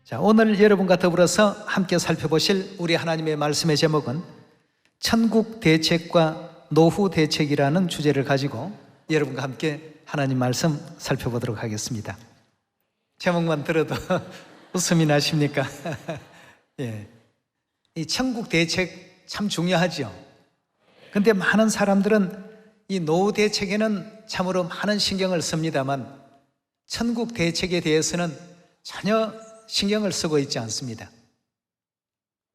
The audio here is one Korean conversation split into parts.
자, 오늘 여러분과 더불어서 함께 살펴보실 우리 하나님의 말씀의 제목은 천국 대책과 노후 대책이라는 주제를 가지고 여러분과 함께 하나님 말씀 살펴보도록 하겠습니다. 제목만 들어도 웃음이 나십니까? 예. 이 천국 대책 참 중요하죠. 근데 많은 사람들은 이 노후 대책에는 참으로 많은 신경을 씁니다만 천국 대책에 대해서는 전혀 신경을 쓰고 있지 않습니다.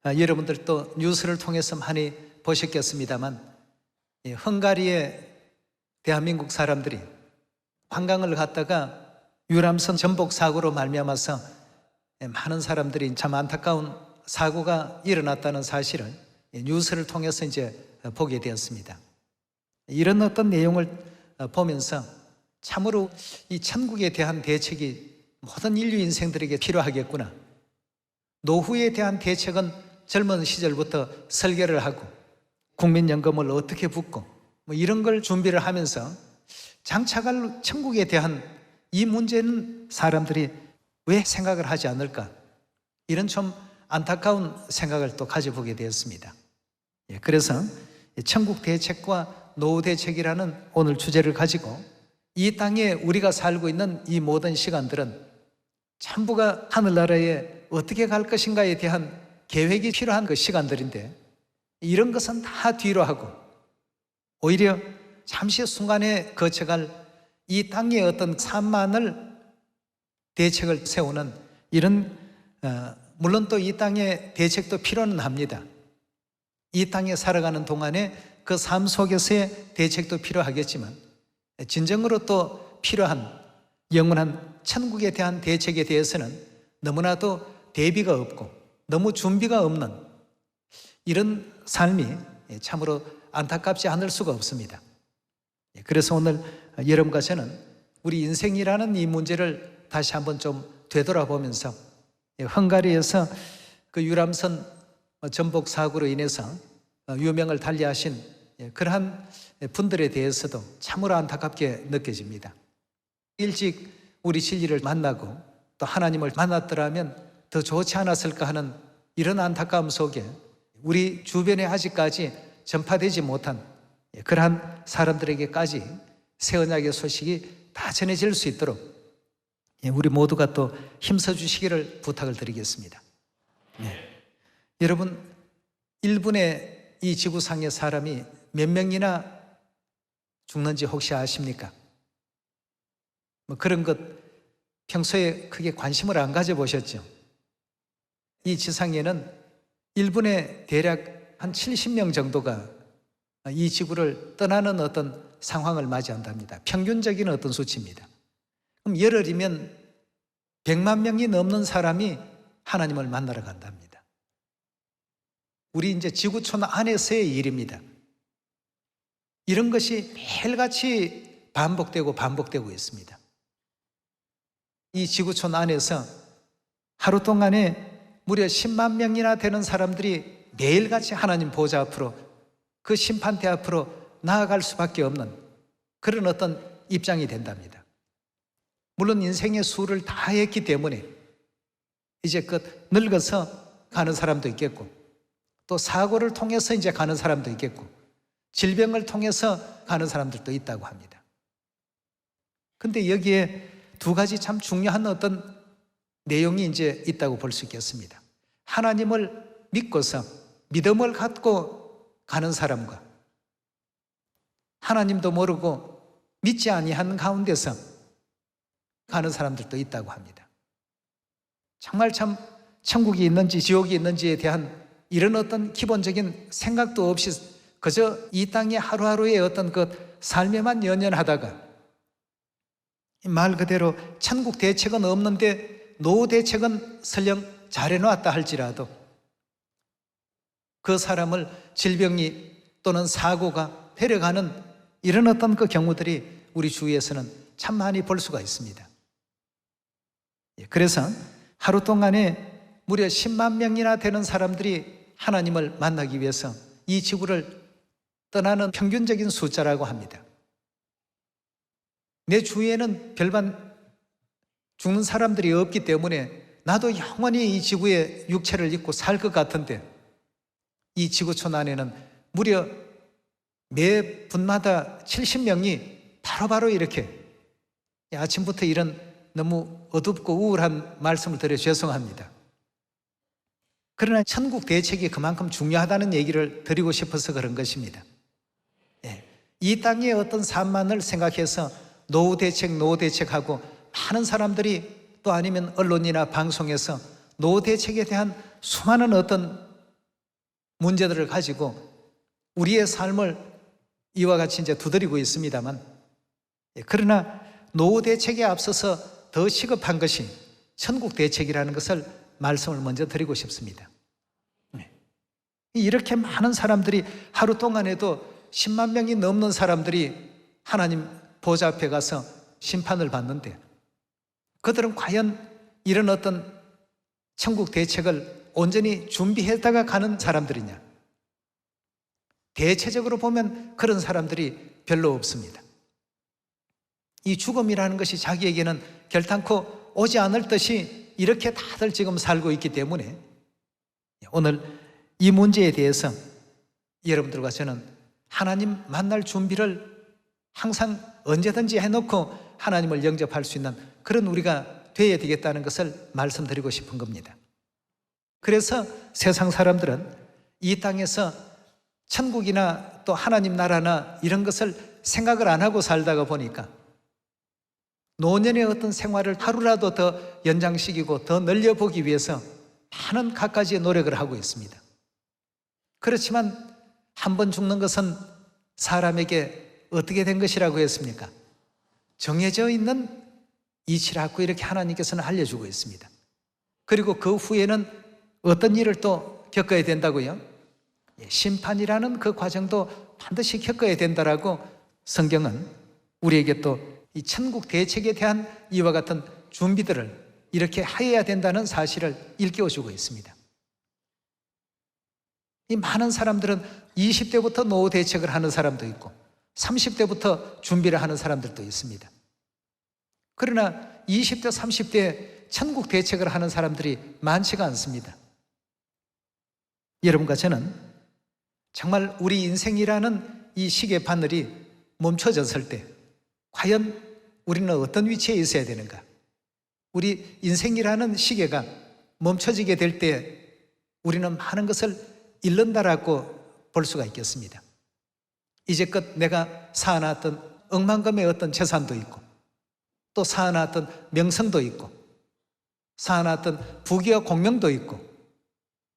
여러분들도 뉴스를 통해서 많이 보셨겠습니다만 헝가리의 대한민국 사람들이 관광을 갔다가 유람선 전복 사고로 말미암아서 많은 사람들이 참 안타까운 사고가 일어났다는 사실을 뉴스를 통해서 이제 보게 되었습니다. 이런 어떤 내용을 보면서 참으로 이 천국에 대한 대책이 모든 인류 인생들에게 필요하겠구나. 노후에 대한 대책은 젊은 시절부터 설계를 하고 국민연금을 어떻게 붓고 이런 걸 준비를 하면서 장차갈 천국에 대한 이 문제는 사람들이 왜 생각을 하지 않을까? 이런 좀 안타까운 생각을 또 가져보게 되었습니다. 그래서 천국 대책과 노후 대책이라는 오늘 주제를 가지고 이 땅에 우리가 살고 있는 이 모든 시간들은 전부가 하늘나라에 어떻게 갈 것인가에 대한 계획이 필요한 그 시간들인데 이런 것은 다 뒤로 하고 오히려 잠시 순간에 거쳐갈 이 땅의 어떤 삶만을 대책을 세우는 이런 물론 또 이 땅의 대책도 필요는 합니다. 이 땅에 살아가는 동안에 그 삶 속에서의 대책도 필요하겠지만 진정으로 또 필요한 영원한 천국에 대한 대책에 대해서는 너무나도 대비가 없고 너무 준비가 없는 이런 삶이 참으로 안타깝지 않을 수가 없습니다. 그래서 오늘 여러분과 저는 우리 인생이라는 이 문제를 다시 한번 좀 되돌아보면서 헝가리에서 그 유람선 전복 사고로 인해서 유명을 달리하신 그러한 분들에 대해서도 참으로 안타깝게 느껴집니다. 일찍 우리 진리를 만나고 또 하나님을 만났더라면 더 좋지 않았을까 하는 이런 안타까움 속에 우리 주변에 아직까지 전파되지 못한 그러한 사람들에게까지 새 언약의 소식이 다 전해질 수 있도록 우리 모두가 또 힘써 주시기를 부탁을 드리겠습니다. 여러분, 1분에 이 지구상의 사람이 몇 명이나 죽는지 혹시 아십니까? 그런 것 평소에 크게 관심을 안 가져보셨죠? 이 지상에는 1분에 대략 한 70명 정도가 이 지구를 떠나는 어떤 상황을 맞이한답니다. 평균적인 어떤 수치입니다. 그럼 열흘이면 100만 명이 넘는 사람이 하나님을 만나러 간답니다. 우리 이제 지구촌 안에서의 일입니다. 이런 것이 매일같이 반복되고 있습니다. 이 지구촌 안에서 하루 동안에 무려 10만 명이나 되는 사람들이 매일같이 하나님 보좌 앞으로 그 심판대 앞으로 나아갈 수밖에 없는 그런 어떤 입장이 된답니다. 물론 인생의 수를 다 했기 때문에 이제 늙어서 가는 사람도 있겠고 또 사고를 통해서 이제 가는 사람도 있겠고 질병을 통해서 가는 사람들도 있다고 합니다. 근데 여기에 두 가지 참 중요한 어떤 내용이 이제 있다고 볼 수 있겠습니다. 하나님을 믿고서 믿음을 갖고 가는 사람과 하나님도 모르고 믿지 아니한 가운데서 가는 사람들도 있다고 합니다. 정말 참 천국이 있는지 지옥이 있는지에 대한 이런 어떤 기본적인 생각도 없이 그저 이 땅의 하루하루의 어떤 그 삶에만 연연하다가 말 그대로 천국 대책은 없는데 노후 대책은 설령 잘해놓았다 할지라도 그 사람을 질병이 또는 사고가 데려가는 이런 어떤 그 경우들이 우리 주위에서는 참 많이 볼 수가 있습니다. 그래서 하루 동안에 무려 10만 명이나 되는 사람들이 하나님을 만나기 위해서 이 지구를 떠나는 평균적인 숫자라고 합니다. 내 주위에는 별반 죽는 사람들이 없기 때문에 나도 영원히 이 지구에 육체를 입고 살 것 같은데 이 지구촌 안에는 무려 매 분마다 70명이 바로바로 이렇게 아침부터 이런 너무 어둡고 우울한 말씀을 드려 죄송합니다. 그러나 천국 대책이 그만큼 중요하다는 얘기를 드리고 싶어서 그런 것입니다. 이 땅의 어떤 삶만을 생각해서 노후 대책하고 많은 사람들이 또 아니면 언론이나 방송에서 노후 대책에 대한 수많은 어떤 문제들을 가지고 우리의 삶을 이와 같이 이제 두드리고 있습니다만, 그러나 노후 대책에 앞서서 더 시급한 것이 천국 대책이라는 것을 말씀을 먼저 드리고 싶습니다. 이렇게 많은 사람들이 하루 동안에도 10만 명이 넘는 사람들이 하나님 보좌 앞에 가서 심판을 받는데 그들은 과연 이런 어떤 천국 대책을 온전히 준비했다가 가는 사람들이냐? 대체적으로 보면 그런 사람들이 별로 없습니다. 이 죽음이라는 것이 자기에게는 결단코 오지 않을 듯이 이렇게 다들 지금 살고 있기 때문에 오늘 이 문제에 대해서 여러분들과 저는 하나님 만날 준비를 항상 언제든지 해놓고 하나님을 영접할 수 있는 그런 우리가 되어야 되겠다는 것을 말씀드리고 싶은 겁니다. 그래서 세상 사람들은 이 땅에서 천국이나 또 하나님 나라나 이런 것을 생각을 안 하고 살다가 보니까 노년의 어떤 생활을 하루라도 더 연장시키고 더 늘려보기 위해서 많은 갖가지의 노력을 하고 있습니다. 그렇지만 한 번 죽는 것은 사람에게 어떻게 된 것이라고 했습니까? 정해져 있는 이치라고 이렇게 하나님께서는 알려주고 있습니다. 그리고 그 후에는 어떤 일을 또 겪어야 된다고요? 심판이라는 그 과정도 반드시 겪어야 된다라고 성경은 우리에게 또 이 천국 대책에 대한 이와 같은 준비들을 이렇게 해야 된다는 사실을 일깨워주고 있습니다. 이 많은 사람들은 20대부터 노후 대책을 하는 사람도 있고 30대부터 준비를 하는 사람들도 있습니다. 그러나 20대, 30대에 천국 대책을 하는 사람들이 많지가 않습니다. 여러분과 저는 정말 우리 인생이라는 이 시계 바늘이 멈춰졌을 때 과연 우리는 어떤 위치에 있어야 되는가? 우리 인생이라는 시계가 멈춰지게 될 때 우리는 많은 것을 잃는다라고 볼 수가 있겠습니다. 이제껏 내가 쌓아놨던 억만금의 어떤 재산도 있고 또 쌓아놨던 명성도 있고 쌓아놨던 부귀와 공명도 있고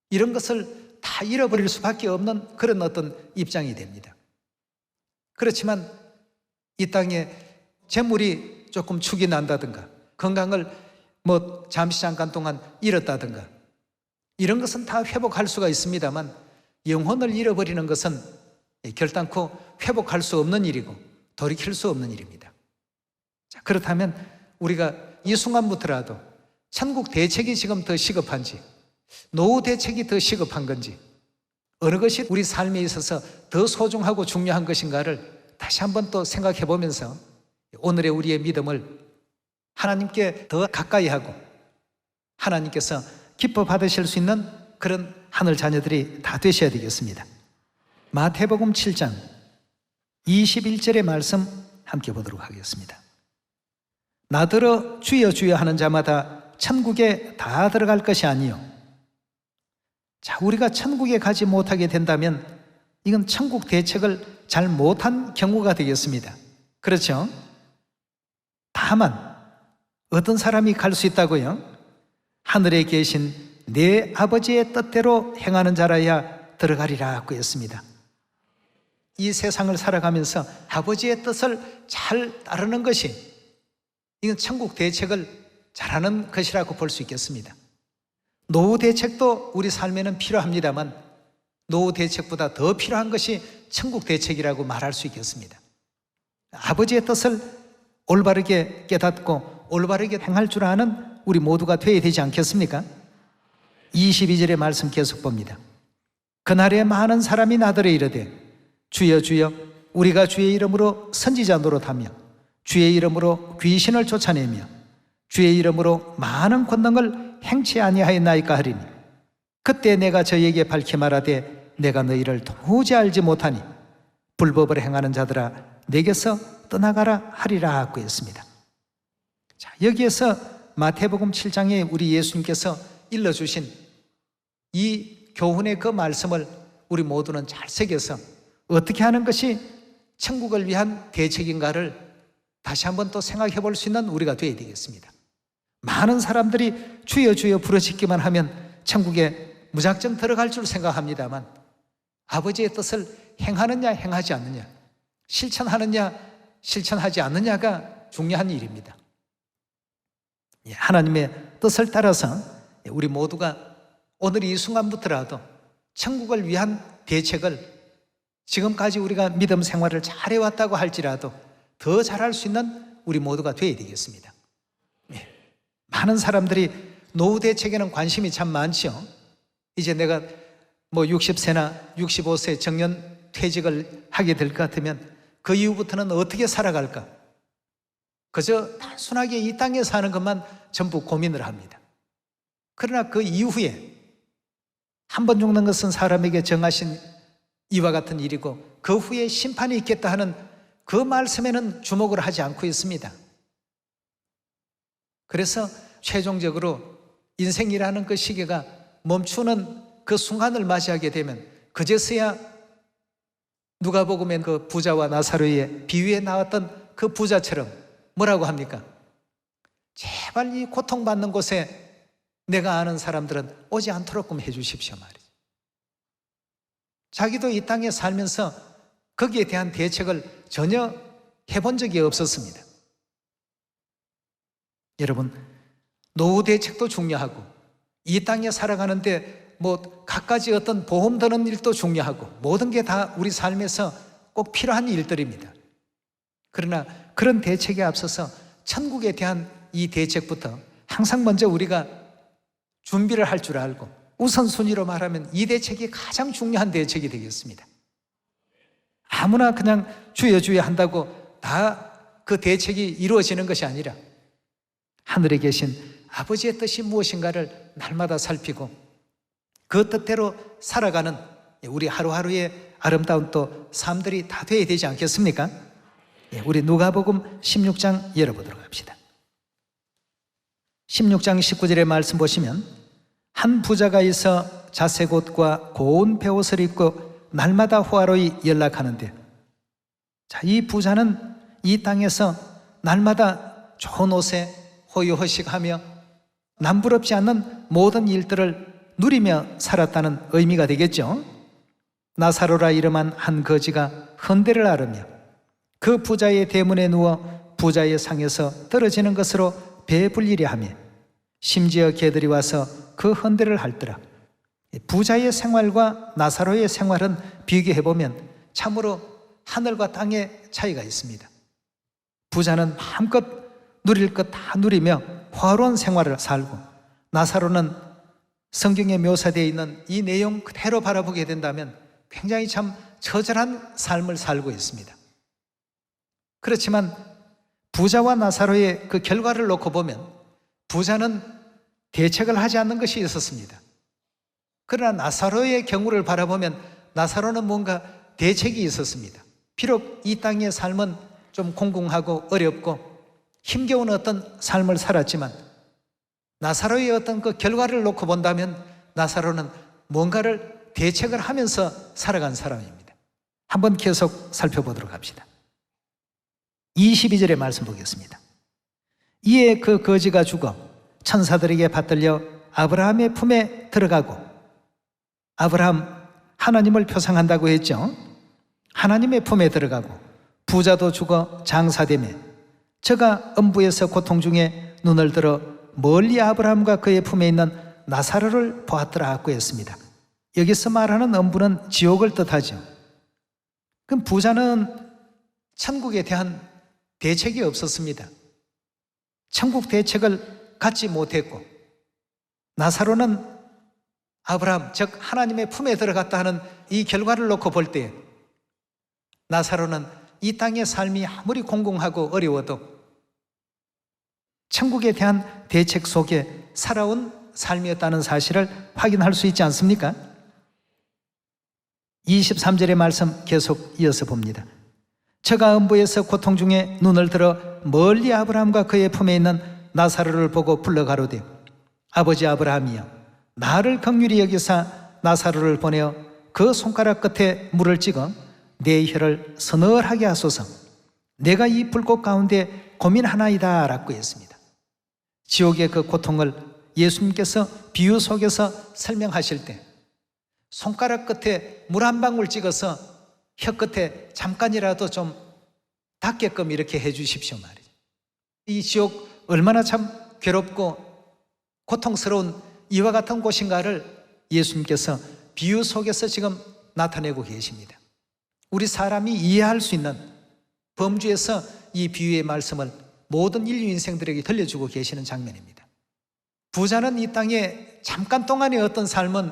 이런 것을 다 잃어버릴 수밖에 없는 그런 어떤 입장이 됩니다. 그렇지만 이 땅에 재물이 조금 축이 난다든가 건강을 잠시 잠깐 동안 잃었다든가 이런 것은 다 회복할 수가 있습니다만 영혼을 잃어버리는 것은 결단코 회복할 수 없는 일이고 돌이킬 수 없는 일입니다. 자, 그렇다면 우리가 이 순간부터라도 천국 대책이 지금 더 시급한지 노후 대책이 더 시급한 건지 어느 것이 우리 삶에 있어서 더 소중하고 중요한 것인가를 다시 한번 또 생각해 보면서 오늘의 우리의 믿음을 하나님께 더 가까이 하고 하나님께서 기뻐 받으실 수 있는 그런 하늘 자녀들이 다 되셔야 되겠습니다. 마태복음 7장 21절의 말씀 함께 보도록 하겠습니다. 나더러 주여 주여 하는 자마다 천국에 다 들어갈 것이 아니요. 자, 우리가 천국에 가지 못하게 된다면 이건 천국 대책을 잘 못한 경우가 되겠습니다. 그렇죠? 다만 어떤 사람이 갈 수 있다고요? 하늘에 계신 내 아버지의 뜻대로 행하는 자라야 들어가리라고 했습니다. 이 세상을 살아가면서 아버지의 뜻을 잘 따르는 것이 이건 천국 대책을 잘하는 것이라고 볼 수 있겠습니다. 노후 대책도 우리 삶에는 필요합니다만 노후 대책보다 더 필요한 것이 천국 대책이라고 말할 수 있겠습니다. 아버지의 뜻을 올바르게 깨닫고 올바르게 행할 줄 아는 우리 모두가 되어야 되지 않겠습니까? 22절의 말씀 계속 봅니다. 그날에 많은 사람이 나더러 이르되 주여 주여 우리가 주의 이름으로 선지자 노릇하며 주의 이름으로 귀신을 쫓아내며 주의 이름으로 많은 권능을 행치 아니하였나이까 하리니 그때 내가 저에게 밝히 말하되 내가 너희를 도무지 알지 못하니 불법을 행하는 자들아 내게서 떠나가라 하리라 하고 했습니다. 자, 여기에서 마태복음 7장에 우리 예수님께서 일러주신 이 교훈의 그 말씀을 우리 모두는 잘 새겨서 어떻게 하는 것이 천국을 위한 대책인가를 다시 한번 또 생각해 볼 수 있는 우리가 되어야 되겠습니다. 많은 사람들이 주여 주여 부르짖기만 하면 천국에 무작정 들어갈 줄 생각합니다만 아버지의 뜻을 행하느냐 행하지 않느냐, 실천하느냐 실천하지 않느냐가 중요한 일입니다. 하나님의 뜻을 따라서 우리 모두가 오늘 이 순간부터라도 천국을 위한 대책을 지금까지 우리가 믿음 생활을 잘해왔다고 할지라도 더 잘할 수 있는 우리 모두가 되어야 되겠습니다. 많은 사람들이 노후 대책에는 관심이 참 많죠. 이제 내가 60세나 65세 정년 퇴직을 하게 될 것 같으면 그 이후부터는 어떻게 살아갈까? 그저 단순하게 이 땅에 사는 것만 전부 고민을 합니다. 그러나 그 이후에 한 번 죽는 것은 사람에게 정하신 이와 같은 일이고 그 후에 심판이 있겠다 하는 그 말씀에는 주목을 하지 않고 있습니다. 그래서 최종적으로 인생이라는 그 시계가 멈추는 그 순간을 맞이하게 되면 그제서야 누가복음의 그 부자와 나사로의 비유에 나왔던 그 부자처럼 뭐라고 합니까? 제발 이 고통받는 곳에 내가 아는 사람들은 오지 않도록끔 해주십시오 말이죠. 자기도 이 땅에 살면서 거기에 대한 대책을 전혀 해본 적이 없었습니다. 여러분, 노후 대책도 중요하고 이 땅에 살아가는데 갖가지 어떤 보험 드는 일도 중요하고 모든 게 다 우리 삶에서 꼭 필요한 일들입니다. 그러나 그런 대책에 앞서서 천국에 대한 이 대책부터 항상 먼저 우리가 준비를 할 줄 알고 우선순위로 말하면 이 대책이 가장 중요한 대책이 되겠습니다. 아무나 그냥 주여 주여 한다고 다 그 대책이 이루어지는 것이 아니라 하늘에 계신 아버지의 뜻이 무엇인가를 날마다 살피고 그 뜻대로 살아가는 우리 하루하루의 아름다운 또 삶들이 다 되어야 되지 않겠습니까? 우리 누가복음 16장 열어보도록 합시다. 16장 19절의 말씀 보시면 한 부자가 있어 자색옷과 고운 베옷을 입고 날마다 호화로이 연락하는데, 자, 이 부자는 이 땅에서 날마다 좋은 옷에 호의호식하며 남부럽지 않는 모든 일들을 누리며 살았다는 의미가 되겠죠. 나사로라 이름한 한 거지가 헌대를 앓으며 그 부자의 대문에 누워 부자의 상에서 떨어지는 것으로 배불리려 하며 심지어 개들이 와서 그 헌대를 핥더라. 부자의 생활과 나사로의 생활은 비교해보면 참으로 하늘과 땅의 차이가 있습니다. 부자는 마음껏 누릴 것 다 누리며 화로운 생활을 살고, 나사로는 성경에 묘사되어 있는 이 내용 그대로 바라보게 된다면 굉장히 참 처절한 삶을 살고 있습니다. 그렇지만 부자와 나사로의 그 결과를 놓고 보면 부자는 대책을 하지 않는 것이 있었습니다. 그러나 나사로의 경우를 바라보면 나사로는 뭔가 대책이 있었습니다. 비록 이 땅의 삶은 좀 공공하고 어렵고 힘겨운 어떤 삶을 살았지만 나사로의 어떤 그 결과를 놓고 본다면 나사로는 뭔가를 대책을 하면서 살아간 사람입니다. 한번 계속 살펴보도록 합시다. 22절의 말씀 보겠습니다. 이에 그 거지가 죽어 천사들에게 받들려 아브라함의 품에 들어가고, 아브라함 하나님을 표상한다고 했죠. 하나님의 품에 들어가고 부자도 죽어 장사되며 저가 음부에서 고통 중에 눈을 들어 멀리 아브라함과 그의 품에 있는 나사로를 보았더라 하고 했습니다. 여기서 말하는 음부는 지옥을 뜻하죠. 그럼 부자는 천국에 대한 대책이 없었습니다. 천국 대책을 갖지 못했고, 나사로는 아브라함, 즉 하나님의 품에 들어갔다 하는 이 결과를 놓고 볼 때 나사로는 이 땅의 삶이 아무리 공공하고 어려워도 천국에 대한 대책 속에 살아온 삶이었다는 사실을 확인할 수 있지 않습니까? 23절의 말씀 계속 이어서 봅니다. 저가 음부에서 고통 중에 눈을 들어 멀리 아브라함과 그의 품에 있는 나사로를 보고 불러 가로되 아버지 아브라함이여 나를 긍휼히 여기사 나사로를 보내어 그 손가락 끝에 물을 찍어 내 혀를 서늘하게 하소서. 내가 이 불꽃 가운데 고민하나이다 라고 했습니다. 지옥의 그 고통을 예수님께서 비유 속에서 설명하실 때 손가락 끝에 물 한 방울 찍어서 혀 끝에 잠깐이라도 좀 닿게끔 이렇게 해 주십시오 말이죠. 이 지옥 얼마나 참 괴롭고 고통스러운 이와 같은 곳인가를 예수님께서 비유 속에서 지금 나타내고 계십니다. 우리 사람이 이해할 수 있는 범주에서 이 비유의 말씀을 모든 인류 인생들에게 들려주고 계시는 장면입니다. 부자는 이 땅에 잠깐 동안의 어떤 삶은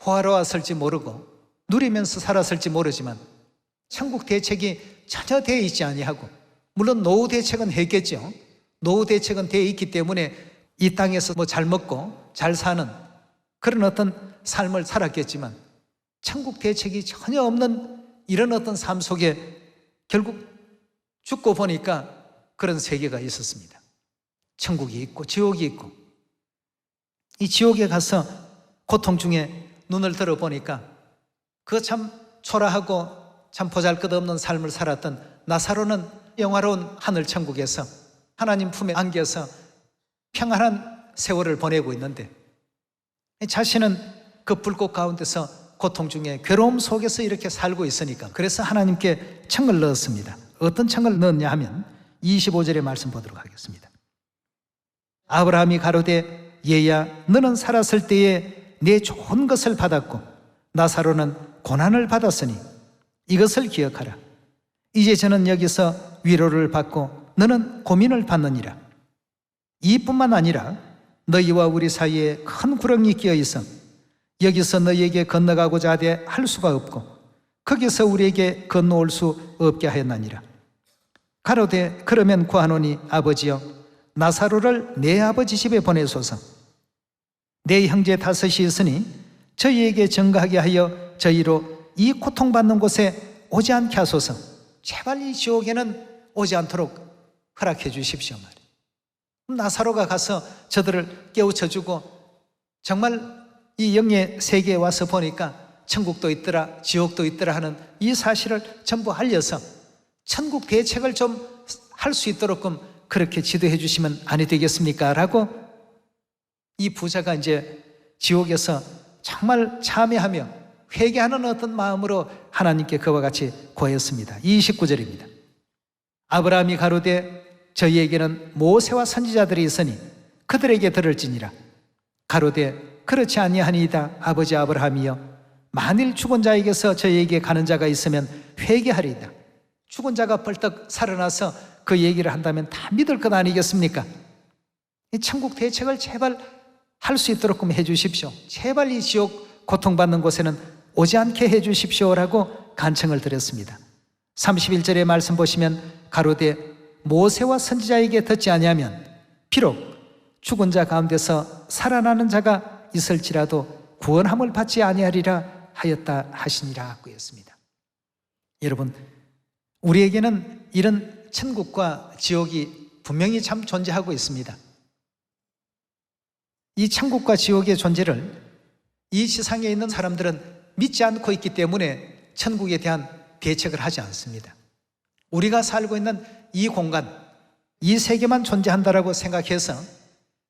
호화로웠을지 모르고 누리면서 살았을지 모르지만 천국 대책이 전혀 되어 있지 아니하고, 물론 노후 대책은 했겠죠. 노후 대책은 되어 있기 때문에 이 땅에서 뭐 잘 먹고 잘 사는 그런 어떤 삶을 살았겠지만 천국 대책이 전혀 없는 이런 어떤 삶 속에 결국 죽고 보니까 그런 세계가 있었습니다. 천국이 있고 지옥이 있고, 이 지옥에 가서 고통 중에 눈을 들어보니까 그 참 초라하고 참 보잘것없는 삶을 살았던 나사로는 영화로운 하늘 천국에서 하나님 품에 안겨서 평안한 세월을 보내고 있는데, 자신은 그 불꽃 가운데서 고통 중에 괴로움 속에서 이렇게 살고 있으니까 그래서 하나님께 청을 넣었습니다. 어떤 청을 넣었냐 하면 25절의 말씀 보도록 하겠습니다. 아브라함이 가로되 얘야 너는 살았을 때에 내 좋은 것을 받았고 나사로는 고난을 받았으니 이것을 기억하라. 이제 저는 여기서 위로를 받고 너는 고민을 받느니라. 이뿐만 아니라 너희와 우리 사이에 큰 구렁이 끼어 있어 여기서 너희에게 건너가고자 하되 할 수가 없고 거기서 우리에게 건너올 수 없게 하였나니라. 가로되 그러면 구하노니 아버지여 나사로를 내 아버지 집에 보내소서. 내 형제 다섯이 있으니 저희에게 증거하게 하여 저희로 이 고통받는 곳에 오지 않게 하소서. 제발 이 지옥에는 오지 않도록 허락해 주십시오 말이에요. 나사로가 가서 저들을 깨우쳐주고 정말 이 영의 세계에 와서 보니까 천국도 있더라 지옥도 있더라 하는 이 사실을 전부 알려서 천국 대책을 좀 할 수 있도록끔 그렇게 지도해 주시면 안 되겠습니까? 라고 이 부자가 이제 지옥에서 정말 참회하며 회개하는 어떤 마음으로 하나님께 그와 같이 구하였습니다. 29절입니다. 아브라함이 가로되 저희에게는 모세와 선지자들이 있으니 그들에게 들을지니라. 가로되 그렇지 아니하니이다. 아버지 아브라함이여 만일 죽은 자에게서 저희에게 가는 자가 있으면 회개하리이다. 죽은 자가 벌떡 살아나서 그 얘기를 한다면 다 믿을 것 아니겠습니까? 이 천국 대책을 제발 할 수 있도록 해 주십시오. 제발 이 지옥 고통받는 곳에는 오지 않게 해 주십시오라고 간청을 드렸습니다. 31절의 말씀 보시면 가로되 모세와 선지자에게 듣지 아니하면 비록 죽은 자 가운데서 살아나는 자가 있을지라도 구원함을 받지 아니하리라 하였다 하시니라 하고 했습니다. 여러분, 우리에게는 이런 천국과 지옥이 분명히 참 존재하고 있습니다. 이 천국과 지옥의 존재를 이 지상에 있는 사람들은 믿지 않고 있기 때문에 천국에 대한 대책을 하지 않습니다. 우리가 살고 있는 이 공간, 이 세계만 존재한다라고 생각해서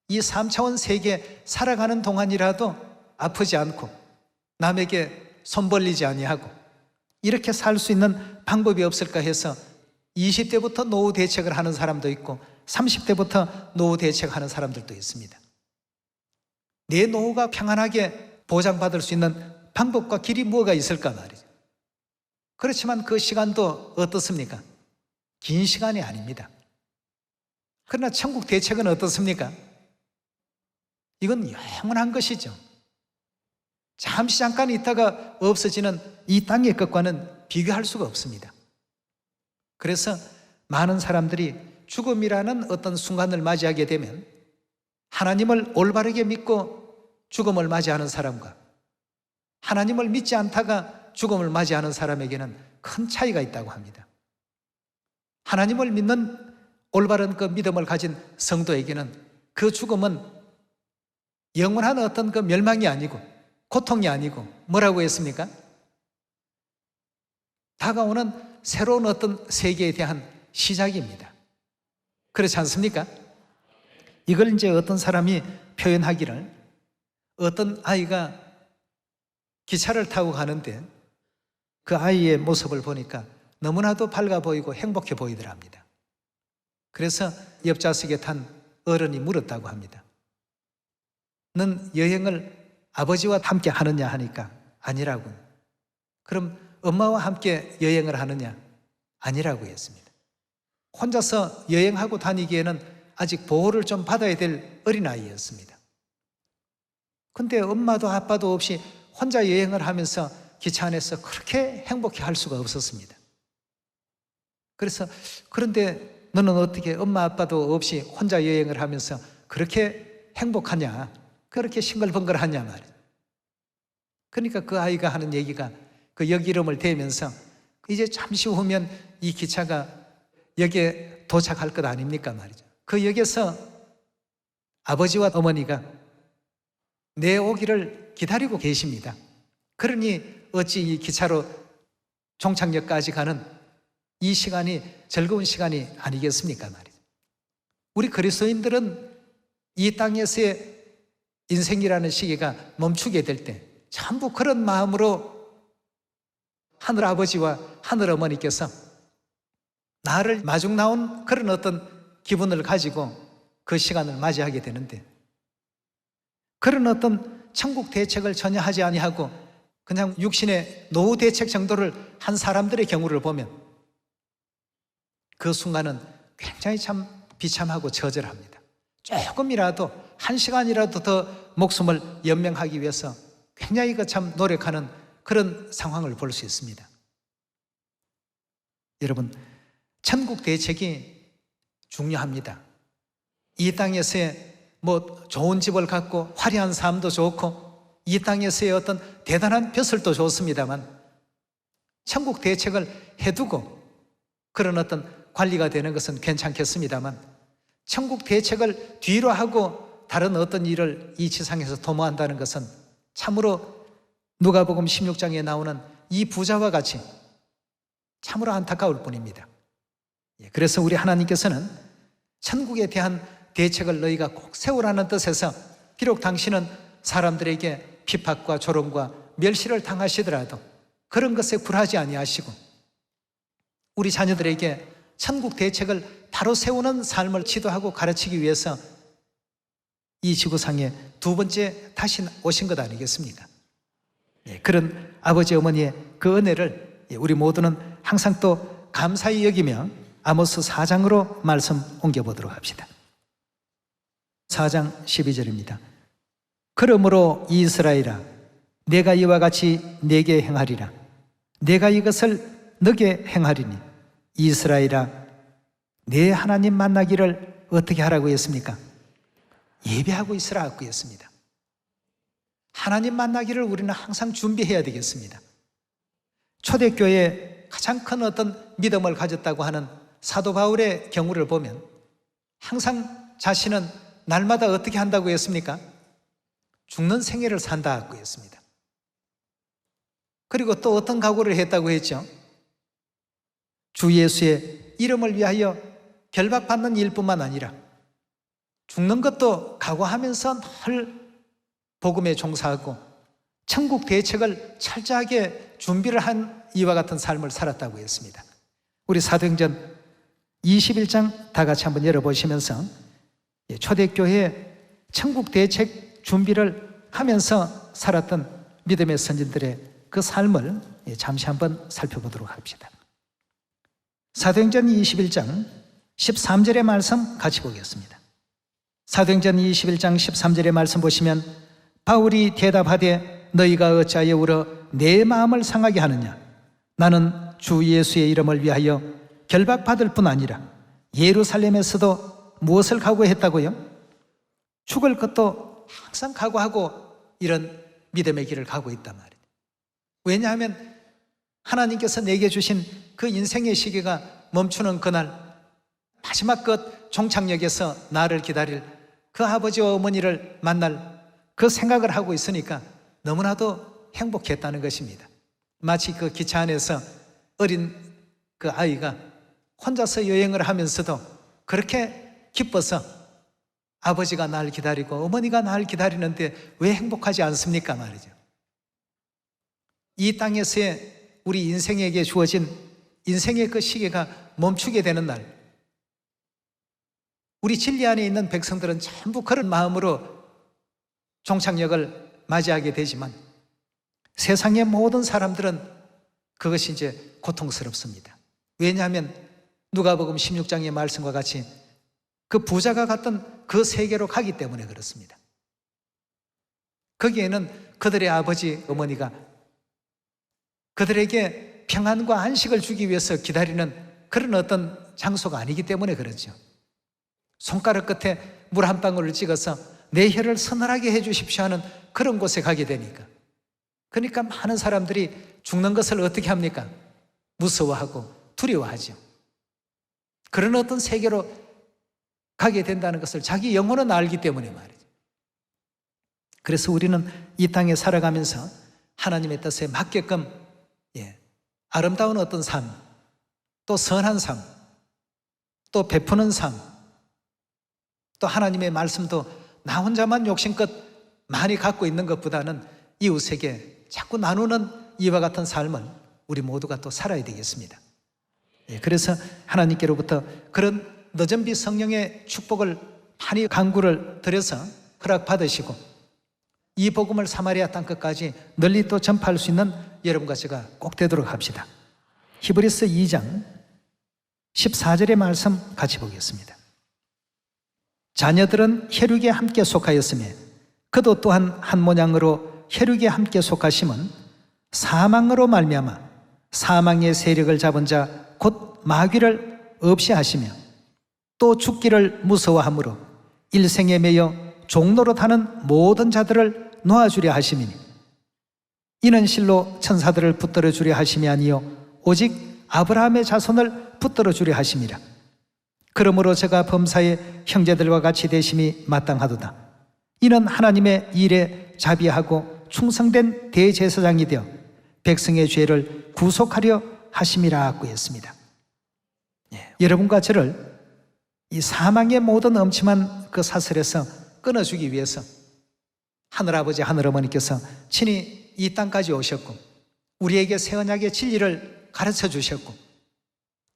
이 3차원 세계 살아가는 동안이라도 아프지 않고 남에게 손 벌리지 아니하고 이렇게 살 수 있는 방법이 없을까 해서 20대부터 노후 대책을 하는 사람도 있고 30대부터 노후 대책하는 사람들도 있습니다. 내 노후가 평안하게 보장받을 수 있는 방법과 길이 뭐가 있을까 말이죠. 그렇지만 그 시간도 어떻습니까? 긴 시간이 아닙니다. 그러나 천국 대책은 어떻습니까? 이건 영원한 것이죠. 잠시 잠깐 있다가 없어지는 이 땅의 것과는 비교할 수가 없습니다. 그래서 많은 사람들이 죽음이라는 어떤 순간을 맞이하게 되면 하나님을 올바르게 믿고 죽음을 맞이하는 사람과 하나님을 믿지 않다가 죽음을 맞이하는 사람에게는 큰 차이가 있다고 합니다. 하나님을 믿는 올바른 그 믿음을 가진 성도에게는 그 죽음은 영원한 어떤 그 멸망이 아니고 고통이 아니고 뭐라고 했습니까? 다가오는 새로운 어떤 세계에 대한 시작입니다. 그렇지 않습니까? 이걸 이제 어떤 사람이 표현하기를, 어떤 아이가 기차를 타고 가는데 그 아이의 모습을 보니까 너무나도 밝아 보이고 행복해 보이더랍니다. 그래서 옆좌석에 탄 어른이 물었다고 합니다. 넌 여행을 아버지와 함께 하느냐 하니까 아니라고. 그럼 엄마와 함께 여행을 하느냐? 아니라고 했습니다. 혼자서 여행하고 다니기에는 아직 보호를 좀 받아야 될 어린아이였습니다. 근데 엄마도 아빠도 없이 혼자 여행을 하면서 기차 안에서 그렇게 행복해 할 수가 없었습니다. 그래서 그런데 너는 어떻게 엄마 아빠도 없이 혼자 여행을 하면서 그렇게 행복하냐? 그렇게 싱글벙글하냐 말이에요. 그러니까 그 아이가 하는 얘기가 그 역 이름을 대면서 이제 잠시 후면 이 기차가 역에 도착할 것 아닙니까 말이죠. 그 역에서 아버지와 어머니가 내 오기를 기다리고 계십니다. 그러니 어찌 이 기차로 종착역까지 가는 이 시간이 즐거운 시간이 아니겠습니까 말이죠. 우리 그리스도인들은 이 땅에서의 인생이라는 시기가 멈추게 될 때 전부 그런 마음으로 하늘아버지와 하늘어머니께서 나를 마중 나온 그런 어떤 기분을 가지고 그 시간을 맞이하게 되는데, 그런 어떤 천국 대책을 전혀 하지 아니하고 그냥 육신의 노후 대책 정도를 한 사람들의 경우를 보면 그 순간은 굉장히 참 비참하고 처절합니다. 조금이라도 한 시간이라도 더 목숨을 연명하기 위해서 굉장히 그 참 노력하는 그런 상황을 볼 수 있습니다. 여러분, 천국 대책이 중요합니다. 이 땅에서의 뭐 좋은 집을 갖고 화려한 삶도 좋고 이 땅에서의 어떤 대단한 벼슬도 좋습니다만 천국 대책을 해두고 그런 어떤 관리가 되는 것은 괜찮겠습니다만 천국 대책을 뒤로 하고 다른 어떤 일을 이 지상에서 도모한다는 것은 참으로 누가복음 16장에 나오는 이 부자와 같이 참으로 안타까울 뿐입니다. 그래서 우리 하나님께서는 천국에 대한 대책을 너희가 꼭 세우라는 뜻에서 비록 당신은 사람들에게 핍박과 조롱과 멸시를 당하시더라도 그런 것에 굴하지 아니하시고 우리 자녀들에게 천국 대책을 바로 세우는 삶을 지도하고 가르치기 위해서 이 지구상에 두 번째 다시 오신 것 아니겠습니까? 그런 아버지 어머니의 그 은혜를 우리 모두는 항상 또 감사히 여기며 아모스 4장으로 말씀 옮겨보도록 합시다. 4장 12절입니다. 그러므로 이스라엘아, 내가 이와 같이 내게 행하리라. 내가 이것을 너게 행하리니 이스라엘아, 내 하나님 만나기를 어떻게 하라고 했습니까? 예배하고 있으라고 했습니다. 하나님 만나기를 우리는 항상 준비해야 되겠습니다. 초대교회에 가장 큰 어떤 믿음을 가졌다고 하는 사도 바울의 경우를 보면 항상 자신은 날마다 어떻게 한다고 했습니까? 죽는 생애를 산다고 했습니다. 그리고 또 어떤 각오를 했다고 했죠? 주 예수의 이름을 위하여 결박받는 일뿐만 아니라 죽는 것도 각오하면서 늘 복음에 종사하고 천국 대책을 철저하게 준비를 한 이와 같은 삶을 살았다고 했습니다. 우리 사도행전 21장 다 같이 한번 열어보시면서 초대교회 천국 대책 준비를 하면서 살았던 믿음의 선진들의 그 삶을 잠시 한번 살펴보도록 합시다. 사도행전 21장 13절의 말씀 같이 보겠습니다. 사도행전 21장 13절의 말씀 보시면 바울이 대답하되 너희가 어찌하여 울어 내 마음을 상하게 하느냐? 나는 주 예수의 이름을 위하여 결박받을 뿐 아니라 예루살렘에서도 무엇을 각오했다고요? 죽을 것도 항상 각오하고 이런 믿음의 길을 가고 있단 말이에요. 왜냐하면 하나님께서 내게 주신 그 인생의 시계가 멈추는 그날, 마지막 끝 종착역에서 나를 기다릴 그 아버지와 어머니를 만날 그 생각을 하고 있으니까 너무나도 행복했다는 것입니다. 마치 그 기차 안에서 어린 그 아이가 혼자서 여행을 하면서도 그렇게 기뻐서 아버지가 날 기다리고 어머니가 날 기다리는데 왜 행복하지 않습니까 말이죠. 이 땅에서의 우리 인생에게 주어진 인생의 그 시계가 멈추게 되는 날, 우리 진리 안에 있는 백성들은 전부 그런 마음으로 종착역을 맞이하게 되지만 세상의 모든 사람들은 그것이 이제 고통스럽습니다. 왜냐하면 누가복음 16장의 말씀과 같이 그 부자가 갔던 그 세계로 가기 때문에 그렇습니다. 거기에는 그들의 아버지, 어머니가 그들에게 평안과 안식을 주기 위해서 기다리는 그런 어떤 장소가 아니기 때문에 그렇죠. 손가락 끝에 물 한 방울을 찍어서 내 혀를 서늘하게 해 주십시오 하는 그런 곳에 가게 되니까, 그러니까 많은 사람들이 죽는 것을 어떻게 합니까? 무서워하고 두려워하죠. 그런 어떤 세계로 가게 된다는 것을 자기 영혼은 알기 때문에 말이죠. 그래서 우리는 이 땅에 살아가면서 하나님의 뜻에 맞게끔 아름다운 어떤 삶, 또 선한 삶, 또 베푸는 삶, 또 하나님의 말씀도 나 혼자만 욕심껏 많이 갖고 있는 것보다는 이웃에게 자꾸 나누는 이와 같은 삶을 우리 모두가 또 살아야 되겠습니다. 그래서 하나님께로부터 그런 늦은비 성령의 축복을 많이 간구를 드려서 허락받으시고 이 복음을 사마리아 땅끝까지 널리 또 전파할 수 있는 여러분과 제가 꼭 되도록 합시다. 히브리서 2장 14절의 말씀 같이 보겠습니다. 자녀들은 혈육에 함께 속하였으며 그도 또한 한 모양으로 혈육에 함께 속하심은 사망으로 말미암아 사망의 세력을 잡은 자 곧 마귀를 없이 하시며 또 죽기를 무서워하므로 일생에 매여 종로로 타는 모든 자들을 놓아주려 하심이니 이는 실로 천사들을 붙들어 주려 하심이 아니요 오직 아브라함의 자손을 붙들어 주려 하심이라. 그러므로 제가 범사의 형제들과 같이 되심이 마땅하도다. 이는 하나님의 일에 자비하고 충성된 대제사장이 되어 백성의 죄를 구속하려 하심이라 고했습니다. 여러분과 저를 이 사망의 모든 엄침한 그 사슬에서 끊어주기 위해서 하늘아버지 하늘어머니께서 친히 이 땅까지 오셨고 우리에게 새 언약의 진리를 가르쳐 주셨고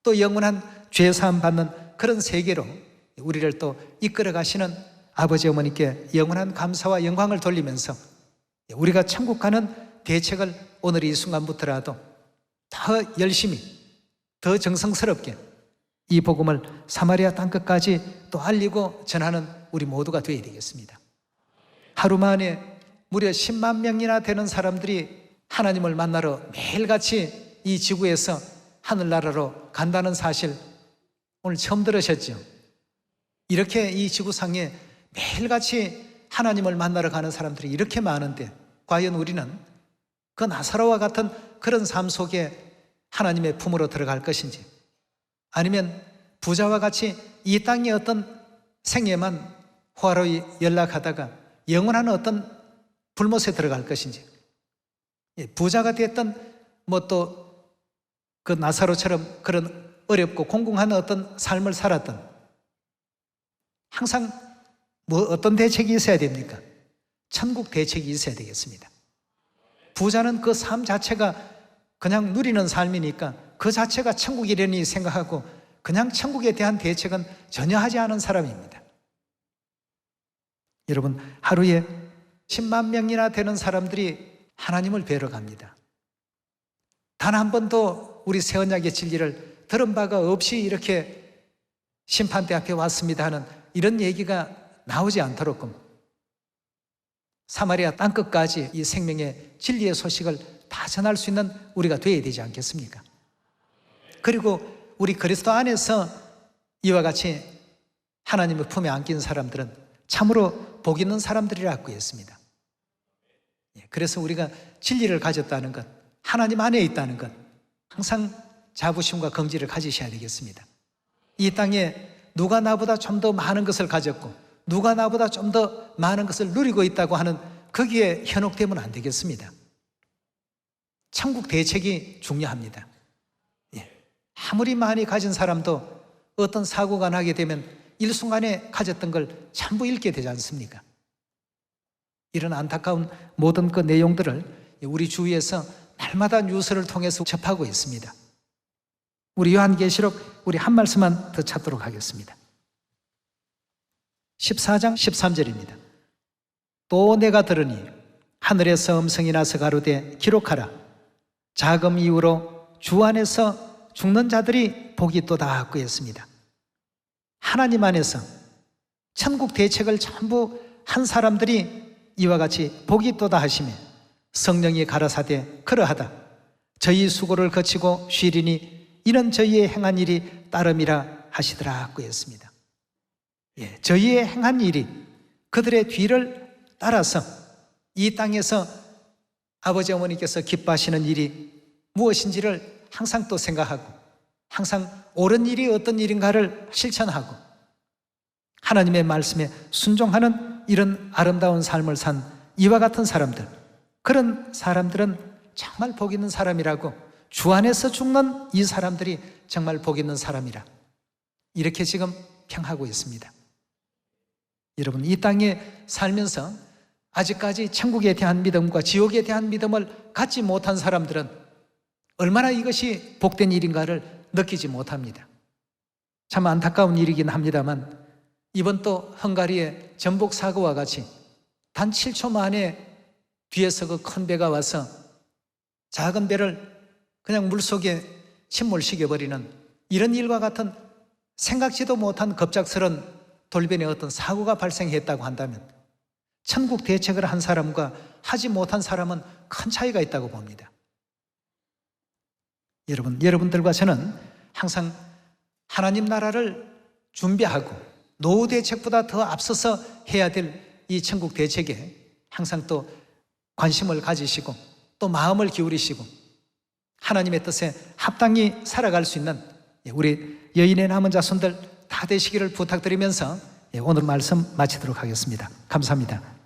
또 영원한 죄사함 받는 그런 세계로 우리를 또 이끌어 가시는 아버지 어머니께 영원한 감사와 영광을 돌리면서 우리가 천국 가는 대책을 오늘 이 순간부터라도 더 열심히 더 정성스럽게 이 복음을 사마리아 땅끝까지 또 알리고 전하는 우리 모두가 되어야 되겠습니다. 하루 만에 무려 10만 명이나 되는 사람들이 하나님을 만나러 매일같이 이 지구에서 하늘나라로 간다는 사실 오늘 처음 들으셨죠? 이렇게 이 지구상에 매일같이 하나님을 만나러 가는 사람들이 이렇게 많은데 과연 우리는 그 나사로와 같은 그런 삶 속에 하나님의 품으로 들어갈 것인지 아니면 부자와 같이 이 땅의 어떤 생애만 호화로이 연락하다가 영원한 어떤 불못에 들어갈 것인지 부자가 됐던 뭐 또 그 나사로처럼 그런 어렵고 공공한 어떤 삶을 살았던 항상 뭐 어떤 대책이 있어야 됩니까? 천국 대책이 있어야 되겠습니다. 부자는 그 삶 자체가 그냥 누리는 삶이니까 그 자체가 천국이려니 생각하고 그냥 천국에 대한 대책은 전혀 하지 않은 사람입니다. 여러분, 하루에 10만 명이나 되는 사람들이 하나님을 뵈러 갑니다. 단 한 번도 우리 새 언약의 진리를 들은 바가 없이 이렇게 심판대 앞에 왔습니다 하는 이런 얘기가 나오지 않도록끔 사마리아 땅끝까지 이 생명의 진리의 소식을 다 전할 수 있는 우리가 되어야 되지 않겠습니까? 그리고 우리 그리스도 안에서 이와 같이 하나님의 품에 안긴 사람들은 참으로 복 있는 사람들이라고 했습니다. 그래서 우리가 진리를 가졌다는 것, 하나님 안에 있다는 것, 항상 자부심과 긍지를 가지셔야 되겠습니다. 이 땅에 누가 나보다 좀 더 많은 것을 가졌고 누가 나보다 좀 더 많은 것을 누리고 있다고 하는 거기에 현혹되면 안 되겠습니다. 천국 대책이 중요합니다. 아무리 많이 가진 사람도 어떤 사고가 나게 되면 일순간에 가졌던 걸 전부 잃게 되지 않습니까? 이런 안타까운 모든 그 내용들을 우리 주위에서 날마다 뉴스를 통해서 접하고 있습니다. 우리 요한계시록 우리 한 말씀만 더 찾도록 하겠습니다. 14장 13절입니다. 또 내가 들으니 하늘에서 음성이 나서 가로되 기록하라. 자금 이후로 주 안에서 죽는 자들이 복이 있도다 그랬습니다. 하나님 안에서 천국 대책을 전부 한 사람들이 이와 같이 복이 있도다 하시며 성령이 가라사대 그러하다. 저희 수고를 거치고 쉬리니 이는 저희의 행한 일이 따름이라 하시더라 그랬습니다. 저희의 행한 일이 그들의 뒤를 따라서 이 땅에서 아버지 어머니께서 기뻐하시는 일이 무엇인지를 항상 또 생각하고 항상 옳은 일이 어떤 일인가를 실천하고 하나님의 말씀에 순종하는 이런 아름다운 삶을 산 이와 같은 사람들, 그런 사람들은 정말 복 있는 사람이라고, 주 안에서 죽는 이 사람들이 정말 복 있는 사람이라 이렇게 지금 평하고 있습니다. 여러분, 이 땅에 살면서 아직까지 천국에 대한 믿음과 지옥에 대한 믿음을 갖지 못한 사람들은 얼마나 이것이 복된 일인가를 느끼지 못합니다. 참 안타까운 일이긴 합니다만 이번 또 헝가리의 전복 사고와 같이 단 7초 만에 뒤에서 그 큰 배가 와서 작은 배를 그냥 물속에 침몰시켜버리는 이런 일과 같은 생각지도 못한 급작스런 돌변의 어떤 사고가 발생했다고 한다면 천국 대책을 한 사람과 하지 못한 사람은 큰 차이가 있다고 봅니다. 여러분들과 저는 항상 하나님 나라를 준비하고 노후 대책보다 더 앞서서 해야 될 이 천국 대책에 항상 또 관심을 가지시고 또 마음을 기울이시고 하나님의 뜻에 합당히 살아갈 수 있는 우리 여인의 남은 자손들 다 되시기를 부탁드리면서 오늘 말씀 마치도록 하겠습니다. 감사합니다.